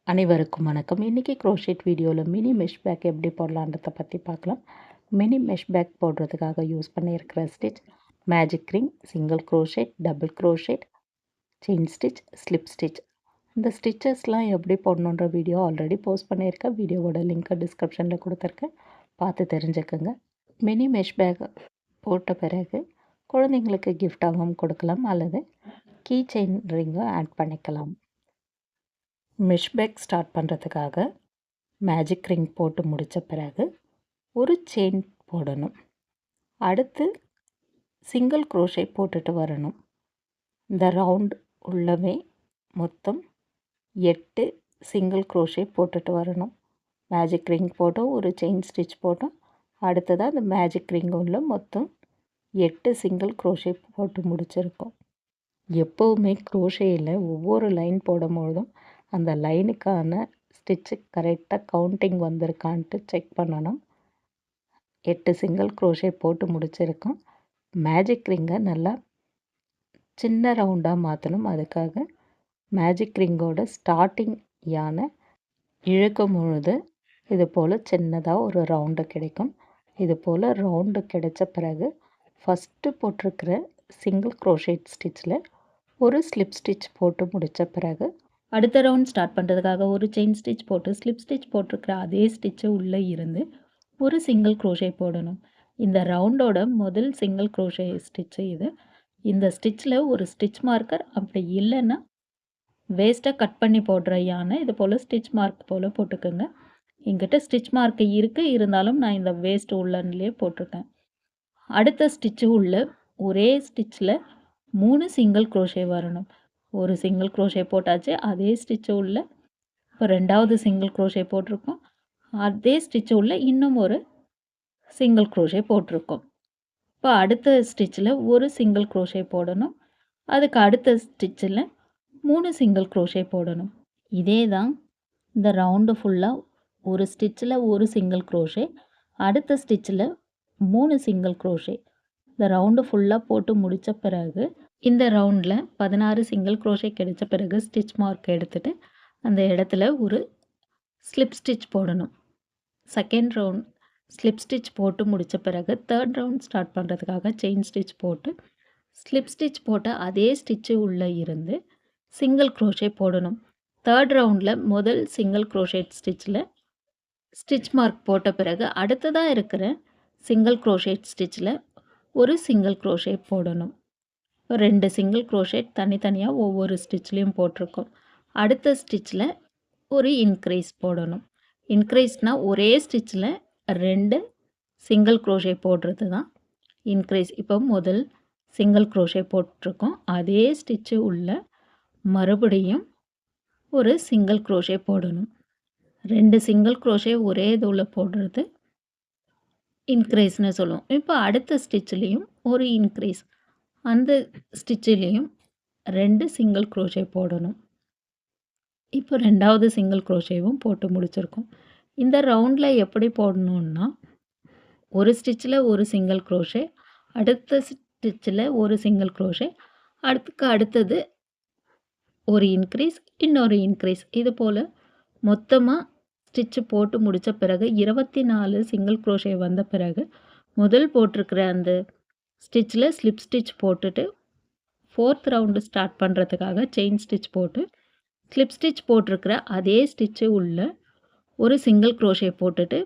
அனைவருக்கும் வணக்கம். இன்றைக்கி க்ரோஷேட் வீடியோவில் மினி மெஷ் பேக் எப்படி போடலான்றதை பற்றி பார்க்கலாம். மினி மெஷ் பேக் போடுறதுக்காக யூஸ் பண்ணியிருக்கிற stitch magic ring, single crochet, double crochet, chain stitch, slip stitch. இந்த ஸ்டிச்சஸ்லாம் எப்படி போடணுன்ற வீடியோ ஆல்ரெடி போஸ்ட் பண்ணியிருக்கேன். வீடியோவோட லிங்க்கை டிஸ்கிரிப்ஷனில் கொடுத்துருக்கேன், பார்த்து தெரிஞ்சுக்கோங்க. மினி மெஷ் பேக் போட்ட பிறகு குழந்தைங்களுக்கு கிஃப்டாகவும் கொடுக்கலாம் அல்லது கீ செயின் ரிங்கும் ஆட் பண்ணிக்கலாம். மெஷ் பேக் ஸ்டார்ட் பண்ணுறதுக்காக மேஜிக் ரிங் போட்டு முடித்த பிறகு ஒரு செயின் போடணும். அடுத்து சிங்கிள் க்ரோஷே போட்டுட்டு வரணும். இந்த ரவுண்ட் உள்ளவே மொத்தம் 8 சிங்கிள் க்ரோஷே போட்டுட்டு வரணும். மேஜிக் ரிங் போட்டோம், ஒரு செயின் ஸ்டிச் போட்டோம். அடுத்ததாக அந்த மேஜிக் ரிங் உள்ள மொத்தம் 8 சிங்கிள் க்ரோஷே போட்டு முடிச்சிருக்கோம். எப்போவுமே க்ரோஷேயில் ஒவ்வொரு லைன் போடும்பொழுதும் அந்த லைனுக்கான ஸ்டிச்சு கரெக்டாக கவுண்டிங் வந்திருக்கான்ட்டு செக் பண்ணணும். 8 சிங்கிள் க்ரோஷே போட்டு முடிச்சிருக்கோம். மேஜிக் ரிங்கை நல்லா சின்ன ரவுண்டாக மாற்றணும். அதுக்காக மேஜிக் ரிங்கோட ஸ்டார்டிங் யானை இழுக்கும் பொழுது இது போல் சின்னதாக ஒரு ரவுண்டு கிடைக்கும். இது போல் ரவுண்டு கிடைச்ச பிறகு ஃபஸ்ட்டு போட்டிருக்கிற சிங்கிள் க்ரோஷேட் ஸ்டிச்சில் ஒரு ஸ்லிப் ஸ்டிச் போட்டு முடித்த பிறகு அடுத்த ரவுண்ட் ஸ்டார்ட் பண்ணுறதுக்காக ஒரு செயின் ஸ்டிச் போட்டு ஸ்லிப் ஸ்டிச் போட்டிருக்கிற அதே ஸ்டிச்சை உள்ளே இருந்து ஒரு சிங்கிள் க்ரோஷே போடணும். இந்த ரவுண்டோட முதல் சிங்கிள் க்ரோஷே ஸ்டிச்சு இது. இந்த ஸ்டிச்சில் ஒரு ஸ்டிச் மார்க்கர், அப்படி இல்லைன்னா வேஸ்ட்டாக கட் பண்ணி போடுற யானை இது போல் ஸ்டிச் மார்க் போல் போட்டுக்கோங்க. என்கிட்ட ஸ்டிச் மார்க் இருக்குது, இருந்தாலும் நான் இந்த வேஸ்ட் உள்ளன்லேயே போட்டிருக்கேன். அடுத்த ஸ்டிச்சு உள்ள ஒரே ஸ்டிச்சில் 3 சிங்கிள் க்ரோஷே வரணும். ஒரு சிங்கிள் க்ரோஷே போட்டாச்சு. அதே ஸ்டிச்சு உள்ள இப்போ 2வது சிங்கிள் க்ரோஷே போட்டிருக்கோம். அதே ஸ்டிச்சு உள்ள இன்னும் ஒரு சிங்கிள் க்ரோஷே போட்டிருக்கோம். இப்போ அடுத்த ஸ்டிச்சில் ஒரு சிங்கிள் க்ரோஷே போடணும். அதுக்கு அடுத்த ஸ்டிச்சில் 3 சிங்கிள் க்ரோஷே போடணும். இதே தான் இந்த ரவுண்டு ஃபுல்லாக ஒரு ஸ்டிச்சில் ஒரு சிங்கிள் க்ரோஷே, அடுத்த ஸ்டிச்சில் 3 சிங்கிள் க்ரோஷே. இந்த ரவுண்டு ஃபுல்லாக போட்டு முடித்த பிறகு இந்த ரவுண்டில் 16 சிங்கிள் க்ரோஷே கிடைச்ச பிறகு ஸ்டிச் மார்க் எடுத்துகிட்டு அந்த இடத்துல ஒரு ஸ்லிப் ஸ்டிச் போடணும். செகண்ட் ரவுண்ட் ஸ்லிப் ஸ்டிச் போட்டு முடித்த பிறகு தேர்ட் ரவுண்ட் ஸ்டார்ட் பண்ணுறதுக்காக செயின் ஸ்டிச் போட்டு ஸ்லிப் ஸ்டிச் போட்ட அதே ஸ்டிச்சு உள்ளே இருந்து சிங்கிள் க்ரோஷே போடணும். தேர்ட் ரவுண்டில் முதல் சிங்கிள் க்ரோஷேட் ஸ்டிச்சில் ஸ்டிச் மார்க் போட்ட பிறகு அடுத்ததாக இருக்கிற சிங்கிள் க்ரோஷேட் ஸ்டிச்சில் ஒரு சிங்கிள் க்ரோஷே போடணும். 2 சிங்கிள் க்ரோஷேட் தனித்தனியாக ஒவ்வொரு ஸ்டிச்லேயும் போட்டிருக்கோம். அடுத்த ஸ்டிச்சில் ஒரு இன்க்ரீஸ் போடணும். இன்க்ரீஸ்னால் ஒரே ஸ்டிச்சில் 2 சிங்கிள் க்ரோஷே போடுறது தான் இன்க்ரீஸ். இப்போ முதல் சிங்கிள் க்ரோஷே போட்டிருக்கோம். அதே ஸ்டிச்சு உள்ள மறுபடியும் ஒரு சிங்கிள் க்ரோஷே போடணும். 2 சிங்கிள் க்ரோஷே ஒரே இதில் போடுறது இன்க்ரீஸ்னு சொல்லுவோம். இப்போ அடுத்த ஸ்டிச்லேயும் ஒரு இன்க்ரீஸ், அந்த ஸ்டிச்சிலையும் 2 சிங்கிள் க்ரோஷே போடணும். இப்போ 2வது சிங்கிள் க்ரோஷேவும் போட்டு முடிச்சிருக்கோம். இந்த ரவுண்டில் எப்படி போடணுன்னா ஒரு ஸ்டிச்சில் ஒரு சிங்கிள் க்ரோஷே, அடுத்த ஸ்டிச்சில் ஒரு சிங்கிள் க்ரோஷே, அடுத்தது ஒரு இன்க்ரீஸ், இன்னொரு இன்க்ரீஸ். இது போல் மொத்தமாக ஸ்டிச்சு போட்டு முடித்த பிறகு 24 சிங்கிள் க்ரோஷே வந்த பிறகு முதல் போட்டிருக்கிற அந்த ஸ்டிச்சில் ஸ்லிப் ஸ்டிச் போட்டுட்டு 4th ரவுண்டு ஸ்டார்ட் பண்ணுறதுக்காக செயின் ஸ்டிச் போட்டு ஸ்லிப் ஸ்டிச் போட்டிருக்கிற அதே ஸ்டிச்சு உள்ள ஒரு சிங்கிள் க்ரோஷே போட்டுட்டு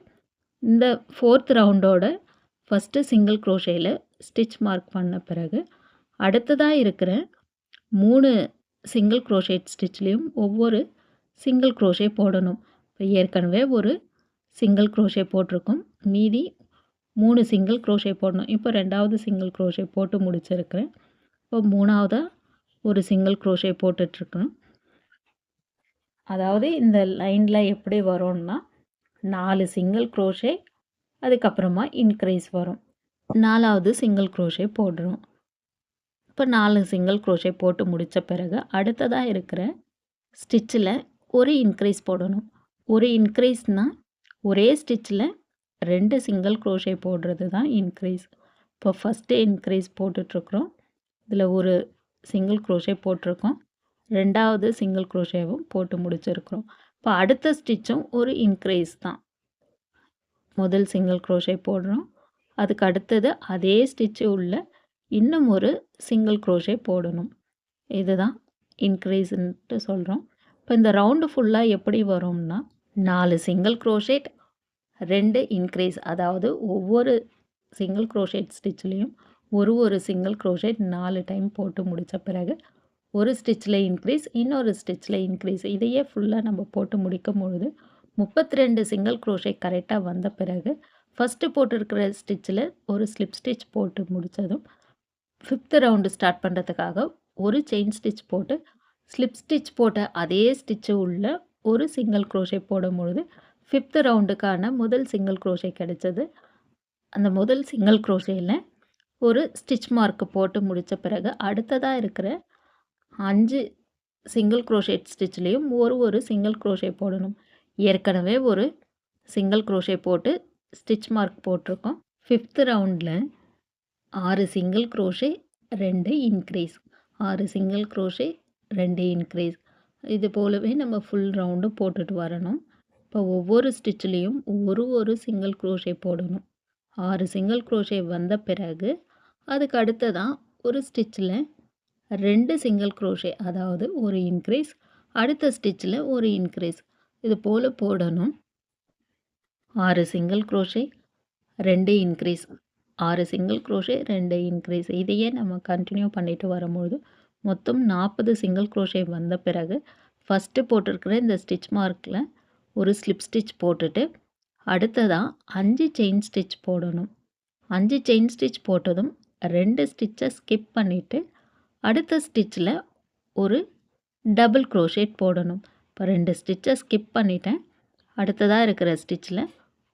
இந்த 4th ரவுண்டோட ஃபஸ்ட்டு சிங்கிள் க்ரோஷேயில் ஸ்டிச் மார்க் பண்ண பிறகு அடுத்ததாக இருக்கிற 3 சிங்கிள் க்ரோஷேட் ஸ்டிச்லேயும் ஒவ்வொரு சிங்கிள் க்ரோஷே போடணும். இப்போ ஏற்கனவே ஒரு சிங்கிள் க்ரோஷே போட்டிருக்கோம், மீதி 3 சிங்கிள் க்ரோஷே போடணும். இப்போ 2வது சிங்கிள் க்ரோஷே போட்டு முடிச்சிருக்கிறேன். இப்போ 3வதாக ஒரு சிங்கிள் க்ரோஷே போட்டுட்ருக்கணும். அதாவது இந்த லைனில் எப்படி வரும்னா 4 சிங்கிள் க்ரோஷே, அதுக்கப்புறமா இன்க்ரீஸ் வரும். 4வது சிங்கிள் க்ரோஷே போடுறோம். இப்போ 4 சிங்கிள் க்ரோஷே போட்டு முடித்த பிறகு அடுத்ததாக இருக்கிற ஸ்டிச்சில் ஒரு இன்க்ரீஸ் போடணும். ஒரு இன்க்ரீஸ்னால் ஒரே ஸ்டிச்சில் 2 சிங்கிள் க்ரோஷே போடுறது தான் இன்க்ரீஸ். இப்போ ஃபஸ்ட்டு இன்க்ரீஸ் போட்டுட்ருக்குறோம். இதில் ஒரு சிங்கிள் க்ரோஷே போட்டிருக்கோம். ரெண்டாவது சிங்கிள் க்ரோஷேவும் போட்டு முடிச்சிருக்கிறோம். இப்போ அடுத்த ஸ்டிச்சும் ஒரு இன்க்ரீஸ் தான். முதல் சிங்கிள் க்ரோஷே போடுறோம். அதுக்கு அடுத்தது அதே ஸ்டிச்சு உள்ள இன்னும் ஒரு சிங்கிள் க்ரோஷே போடணும். இதுதான் இன்க்ரீஸ்ன்ட்டு சொல்கிறோம். இப்போ இந்த ரவுண்டு ஃபுல்லாக எப்படி வரும்னா 4 சிங்கிள் க்ரோஷேட் 2 இன்க்ரீஸ், அதாவது ஒவ்வொரு சிங்கிள் க்ரோஷேட் ஸ்டிச்லேயும் ஒரு சிங்கிள் க்ரோஷேட் 4 டைம் போட்டு முடித்த பிறகு ஒரு ஸ்டிச்சில் இன்க்ரீஸ், இன்னொரு ஸ்டிச்சில் இன்க்ரீஸ், இதையே ஃபுல்லாக நம்ம போட்டு முடிக்கும் பொழுது 32 சிங்கிள் க்ரோஷே கரெக்டாக வந்த பிறகு ஃபஸ்ட்டு போட்டிருக்கிற ஸ்டிச்சில் ஒரு ஸ்லிப் ஸ்டிச் போட்டு முடித்ததும் 5th ரவுண்டு ஸ்டார்ட் பண்ணுறதுக்காக ஒரு செயின் ஸ்டிச் போட்டு ஸ்லிப் ஸ்டிச் போட்ட அதே ஸ்டிச்சு உள்ள ஒரு சிங்கிள் க்ரோஷே போடும் பொழுது 5th ரவுண்டுக்கான முதல் சிங்கிள் க்ரோஷே கிடைச்சது. அந்த முதல் சிங்கிள் க்ரோஷேயில் ஒரு ஸ்டிச் மார்க்கு போட்டு முடித்த பிறகு அடுத்ததாக இருக்கிற 5 சிங்கிள் க்ரோஷேட் ஸ்டிச்லேயும் ஒரு சிங்கிள் க்ரோஷே போடணும். ஏற்கனவே ஒரு சிங்கிள் க்ரோஷே போட்டு ஸ்டிச் மார்க் போட்டிருக்கோம். 5th ரவுண்டில் 6 single crochet 2 increase, 6 single crochet 2 increase, இது போலவே நம்ம ஃபுல் ரவுண்டு போட்டுட்டு வரணும். இப்போ ஒவ்வொரு ஸ்டிச்லேயும் ஒரு சிங்கிள் க்ரோஷே போடணும். 6 சிங்கிள் க்ரோஷே வந்த பிறகு அதுக்கு அடுத்ததான் ஒரு ஸ்டிச்சில் 2 சிங்கிள் க்ரோஷே, அதாவது ஒரு இன்க்ரீஸ், அடுத்த ஸ்டிச்சில் ஒரு இன்க்ரீஸ், இது போல் போடணும். 6 single crochet 2 increase, 6 single crochet 2 increase, இதையே நம்ம கண்டினியூ பண்ணிட்டு வரும்பொழுது மொத்தம் 40 சிங்கிள் க்ரோஷே வந்த பிறகு ஃபஸ்ட்டு போட்டிருக்கிற இந்த ஸ்டிச் மார்க்கில் ஒரு ஸ்லிப் ஸ்டிச் போட்டுட்டு அடுத்ததாக 5 செயின் ஸ்டிச் போடணும். 5 செயின் ஸ்டிச் போட்டதும் 2 ஸ்டிச்சை ஸ்கிப் பண்ணிவிட்டு அடுத்த ஸ்டிச்சில் ஒரு டபுள் க்ரோஷேட் போடணும். இப்போ 2 ஸ்டிச்சை ஸ்கிப் பண்ணிட்டேன். அடுத்ததாக இருக்கிற ஸ்டிச்சில்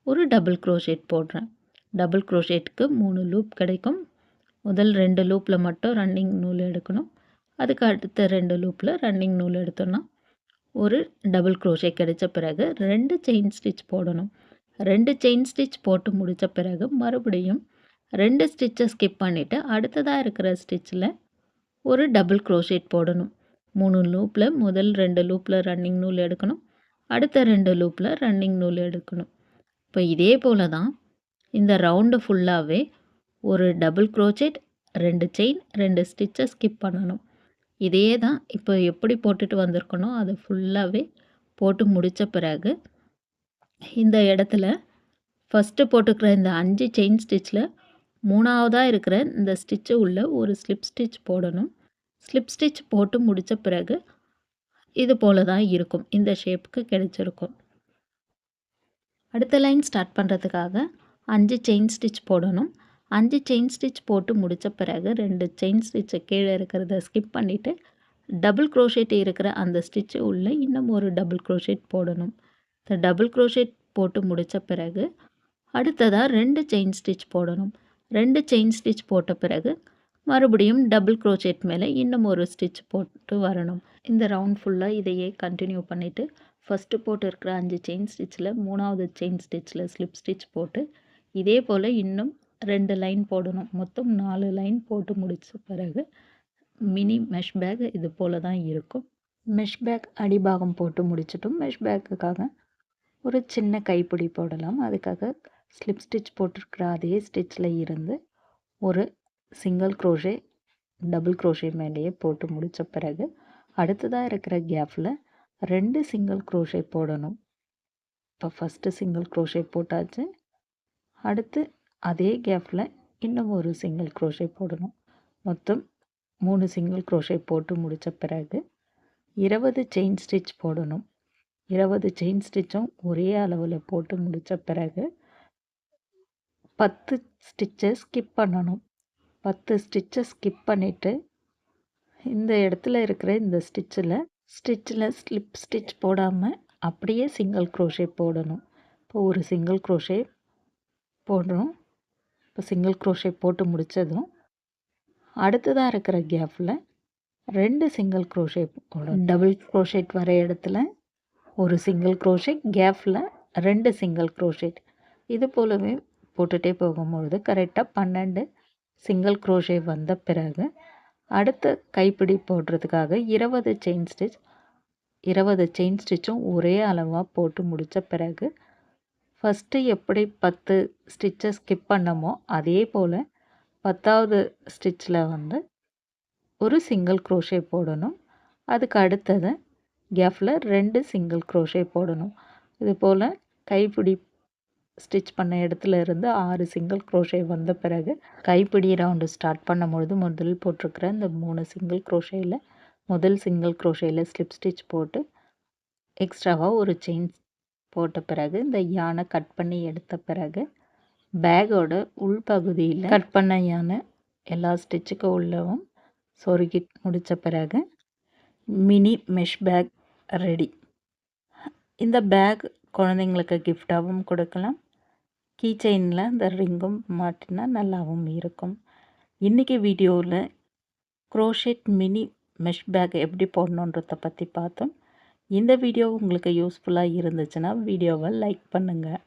ஒரு டபுள் க்ரோஷேட் போடுறேன். டபுள் க்ரோஷேட்டுக்கு 3 லூப் கிடைக்கும். முதல் 2 லூப்பில் மட்டும் ரன்னிங் நூல் எடுக்கணும். அதுக்கு அடுத்த 2 லூப்பில் ரன்னிங் நூல் எடுத்தோன்னா ஒரு டபுள் க்ரோஷே கிடைச்ச பிறகு 2 செயின் ஸ்டிச் போடணும். 2 செயின் ஸ்டிச் போட்டு முடித்த பிறகு மறுபடியும் 2 ஸ்டிச்சை ஸ்கிப் பண்ணிவிட்டு அடுத்ததாக இருக்கிற ஸ்டிச்சில் ஒரு டபுள் க்ரோஷேட் போடணும். 3 லூப்பில் முதல் 2 லூப்பில் ரன்னிங் நூல் எடுக்கணும். அடுத்த 2 லூப்பில் ரன்னிங் நூல் எடுக்கணும். இப்போ இதே போல் தான் இந்த ரவுண்டு ஃபுல்லாகவே ஒரு டபுள் க்ரோஷேட் 2 செயின் 2 ஸ்டிச்சை ஸ்கிப் பண்ணணும். இதே தான் இப்போ எப்படி போட்டுட்டு வந்திருக்கணும் அது ஃபுல்லாகவே போட்டு முடித்த பிறகு இந்த இடத்துல ஃபஸ்ட்டு போட்டுக்கிற இந்த 5 செயின் ஸ்டிச்சில் 3ஆவதாக இருக்கிற இந்த ஸ்டிச்சு உள்ள ஒரு ஸ்லிப் ஸ்டிச் போடணும். ஸ்லிப் ஸ்டிச் போட்டு முடித்த பிறகு இது போல் தான் இருக்கும், இந்த ஷேப்புக்கு கிடைச்சிருக்கும். அடுத்த லைன் ஸ்டார்ட் பண்ணுறதுக்காக 5 செயின் ஸ்டிச் போடணும். 5 செயின் ஸ்டிச் போட்டு முடித்த பிறகு 2 செயின் ஸ்டிச்சை கீழே இருக்கிறத ஸ்கிப் பண்ணிவிட்டு டபுள் க்ரோஷேட் இருக்கிற அந்த ஸ்டிச்சு உள்ள இன்னும் ஒரு டபுள் க்ரோஷேட் போடணும். இந்த டபுள் க்ரோஷேட் போட்டு முடித்த பிறகு அடுத்ததாக 2 செயின் ஸ்டிச் போடணும். 2 செயின் ஸ்டிச் போட்ட பிறகு மறுபடியும் டபுள் க்ரோஷேட் மேலே இன்னும் ஒரு ஸ்டிச் போட்டு வரணும். இந்த ரவுண்ட் ஃபுல்லாக இதையே கண்டினியூ பண்ணிவிட்டு ஃபஸ்ட்டு போட்டு இருக்கிற 5 செயின் ஸ்டிச்சில் 3ஆவது செயின் ஸ்டிச்சில் ஸ்லிப் ஸ்டிச் போட்டு இதே போல் இன்னும் 2 லைன் போடணும். மொத்தம் 4 லைன் போட்டு முடித்த பிறகு மினி மெஷ் பேக் இது போல் தான் இருக்கும். மெஷ் பேக் அடிபாகம் போட்டு முடிச்சிட்டும். மெஷ் பேக்குக்காக ஒரு சின்ன கைப்பிடி போடலாம். அதுக்காக ஸ்லிப் ஸ்டிச் போட்டிருக்கிற அதே ஸ்டிச்சில் இருந்து ஒரு சிங்கிள் க்ரோஷே டபுள் க்ரோஷே மேலேயே போட்டு முடித்த பிறகு அடுத்ததாக இருக்கிற கேப்பில் 2 சிங்கிள் க்ரோஷே போடணும். இப்போ ஃபஸ்ட்டு சிங்கிள் க்ரோஷே போட்டாச்சு. அடுத்து அதே கேப்பில் இன்னும் ஒரு சிங்கிள் க்ரோஷே போடணும். மொத்தம் 3 சிங்கிள் க்ரோஷே போட்டு முடித்த பிறகு 20 செயின் ஸ்டிச் போடணும். 20 செயின் ஸ்டிச்சும் ஒரே அளவில் போட்டு முடித்த பிறகு 10 ஸ்டிச்சை ஸ்கிப் பண்ணணும். 10 ஸ்டிச்சை ஸ்கிப் பண்ணிவிட்டு இந்த இடத்துல இருக்கிற இந்த ஸ்டிச்சில் ஸ்லிப் ஸ்டிச் போடாமல் அப்படியே சிங்கிள் க்ரோஷே போடணும். இப்போ ஒரு சிங்கிள் க்ரோஷே போடுறோம். இப்போ சிங்கிள் க்ரோஷே போட்டு முடித்ததும் அடுத்ததாக இருக்கிற கேப்பில் 2 சிங்கிள் க்ரோஷே போடணும். டபுள் க்ரோஷேட் வர இடத்துல ஒரு சிங்கிள் க்ரோஷேட், கேப்பில் 2 சிங்கிள் க்ரோஷேட், இது போலவே போட்டுகிட்டே போகும்பொழுது கரெக்டாக 12 சிங்கிள் க்ரோஷே வந்த பிறகு அடுத்த கைப்பிடி போடுறதுக்காக 20 செயின் ஸ்டிச்சும் ஒரே அளவாக போட்டு முடித்த பிறகு ஃபஸ்ட்டு எப்படி 10 ஸ்டிச்சை ஸ்கிப் பண்ணமோ அதே போல் 10வது ஸ்டிச்சில் வந்து ஒரு சிங்கிள் க்ரோஷே போடணும். அதுக்கு அடுத்தது கேப்பில் 2 சிங்கிள் க்ரோஷே போடணும். இது போல் கைப்பிடி ஸ்டிச் பண்ண இடத்துல இருந்து 6 சிங்கிள் க்ரோஷே வந்த பிறகு கைப்பிடி ரவுண்டு ஸ்டார்ட் பண்ணும்பொழுது முதல் போட்டிருக்கிற இந்த 3 சிங்கிள் க்ரோஷேயில் முதல் சிங்கிள் க்ரோஷேயில் ஸ்லிப் ஸ்டிச் போட்டு எக்ஸ்ட்ராவாக ஒரு செயின் போட்ட பிறகு இந்த யானை கட் பண்ணி எடுத்த பிறகு பேக்கோட உள்பகுதியில் கட் பண்ண யானை எல்லா ஸ்டிச்சுக்கு உள்ளவும் சொருகி முடித்த பிறகு மினி மெஷ் பேக் ரெடி. இந்த பேக் குழந்தைங்களுக்கு கிஃப்டாகவும் கொடுக்கலாம். கீ செயினில் இந்த ரிங்கும் மாட்டினா நல்லாவும் இருக்கும். இன்றைக்கி வீடியோவில் க்ரோஷெட் மினி மெஷ் பேக் எப்படி போடணுன்றதை பற்றி பார்த்தோம். இந்த வீடியோ உங்களுக்கு யூஸ்ஃபுல்லாக இருந்துச்சுன்னா வீடியோவை லைக் பண்ணுங்கள்.